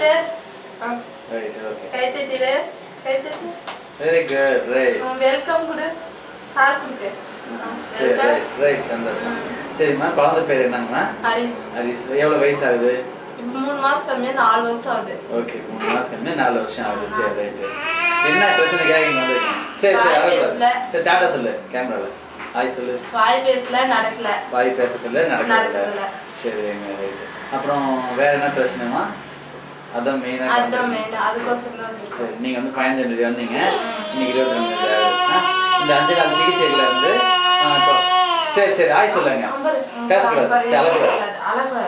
sister right okay கை தட்டிடு கை தட்டி very good right welcome குடு sir குடுங்க ரைட் சந்தோஷம் சரிம்மா குழந்தை பேர் என்னங்கம்மா ஹரிஷ் ஹரிஷ் எவ்வளவு வயசு ஆகுது இப்போ 3 மாசம் கம்மியா 4 வருஷம் ஆகுது ஓகே 3 மாசம் கம்மியா 4 வருஷம் ஆகுது சரி ரைட் என்ன பிரச்சனை கேக்குறீங்க வந்திருக்கீங்க சரி சரி அரேஞ்ச் சரி டாடா சொல்லு கேமரால ஹாய் சொல்லு வாய் பேசல நடக்கல வாய் பேசல நடக்கல சரி ரைட் அப்புறம் வேற என்ன பிரச்சனைமா அதான் மெயினா அதுக்கோசரம் தான் சரி நீங்க வந்து 15 தேதி வந்தீங்க இன்னைக்கு 22 இந்த 5 நாள் சிகிச்சையில இருந்து சரி சரி ஹாய் சொல்லுங்க பேசக்கூடாது அழகு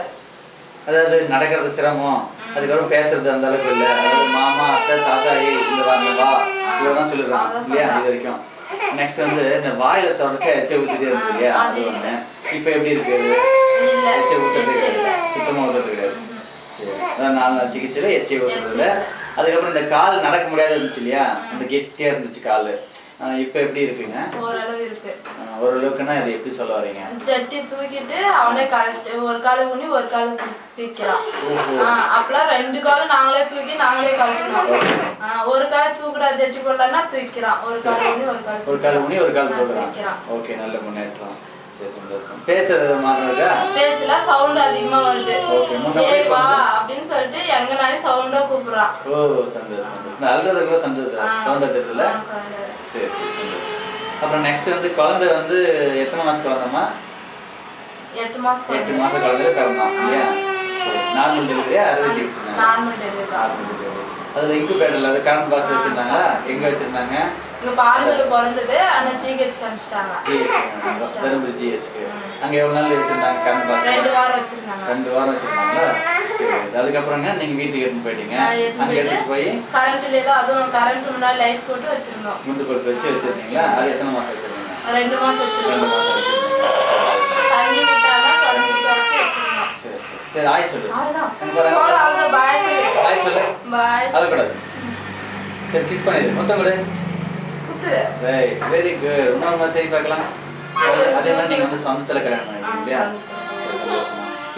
அதாவது நடக்கிறது சிரமம் அதுக்கப்புறம் பேசுறது அந்த அளவுக்கு இல்லை அதாவது மாமா அத்தை தாத்தா இந்த வரணும் வா இவ்வளோதான் சொல்லிடுறாங்க இல்லையா இது வரைக்கும் நெக்ஸ்ட் வந்து இந்த வாயில சொல்றச்சா எச்சை ஊத்திட்டே இருக்கு இல்லையா அது ஒண்ணு இப்போ எப்படி இருக்கு எச்சை ஊத்துறது சுத்தமா ஊத்துறது கிடையாது சரி அதான் 4 நாள் சிகிச்சையில எச்சை ஊத்துறது இல்லை அதுக்கப்புறம் இந்த கால் நடக்க முடியாது இருந்துச்சு இல்லையா அந்த கெட்டியா இருந்துச்சு கால் இப்போ எப்படி இருக்குங்க ஓரளவு இருக்கு ஓரளவுக்குன்னா அது எப்படி சொல்ல வரீங்க ஜட்டி தூக்கிட்டு அவனே ஒரு காலை ஊனி ஒரு காலை பிடிச்சி தூக்கிறான் அப்பெல்லாம் 2 காலும் நாங்களே தூக்கி நாங்களே கழட்டணும் ஒரு காலை தூக்குடா ஜட்டி போடலன்னா தூக்கிறான் ஒரு காலை ஊனி ஒரு கால் ஊனி ஒரு கால் தூக்குறான் ஓகே நல்ல முன்னேற்றம் சரி சந்தோஷம் பேசுறது மாறதா பேச்சல சவுண்ட் அதிகமா வருது ஏய் வா அப்படினு சொல்லிட்டு எங்கனாலே சவுண்டா கூப்பிடுறான் ஓ சந்தோஷம் அல்றது கூட சந்தோஷம் சவுண்ட் தெரியல சரி சந்தோஷம் அப்புறம் நெக்ஸ்ட் வந்து குழந்தை வந்து எத்தனை மாசம் குழந்தைமா 8 மாசம் குழந்தைல பிறந்தான் இல்லையா சரி நார்மல் டெலிவரியா அறுவை சிகிச்சை நார்மல் டெலிவரி அதுல இன்குபேட்டர்ல அது கரண்ட் பாக்ஸ் வச்சிருந்தாங்க எங்க வச்சிருந்தாங்க இங்க பாலமேடு பிறந்தது ஆனா ஜிஹெச் காமிச்சிட்டாங்க தருமபுரி ஜிஹெச்க்கு அங்க எவ்வளவு நாள் வச்சிருந்தாங்க கரண்ட் பாக்ஸ் 2 வாரம் வச்சிருந்தாங்க 2 வாரம் வச்சிருந்தாங்களா சரி அதுக்கப்புறங்க நீங்க வீட்டுக்கு எடுத்து போயிட்டீங்க அங்க எடுத்து போய் கரண்ட்ல ஏதோ அதுவும் கரண்ட் முன்னாடி லைட் போட்டு வச்சிருந்தோம் முண்டு போட்டு வச்சு வச்சிருந்தீங்களா அது எத்தனை மாசம் வச்சிருந்தீங்க 2 மாசம் வச்சிருந்தோம் 2 மாசம் வச்சிருந்தீங்க தண்ணி விட்டானா குழந்தை வச்சிருந்தோம் சரி சரி ஹாய் சொல்லு அவ்வளவுதான் பாய் சொல்லு ஹாய் சொல்லு பாய் அழக்கூடாது சரி கிஸ் பண்ணிடு மொத்தம் கொடு ரைட் வெரி குட் இன்னொரு சரி பார்க்கலாம் அதே மாதிரி நீங்க வந்து சொந்தத்துல கல்யாணம் பண்ணிருக்கீங்க இல்லையா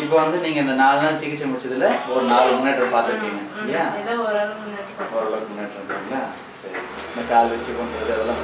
இப்போ வந்து நீங்க இந்த 4 நாள் சிகிச்சை முடிச்சதுல ஒரு 4 முன்னேற்றம் பார்த்துருக்கீங்க இல்லையா ஓரளவுக்கு முன்னேற்றம் இருக்குங்களா சரி இந்த கால் வச்சு கொண்டு அதெல்லாம்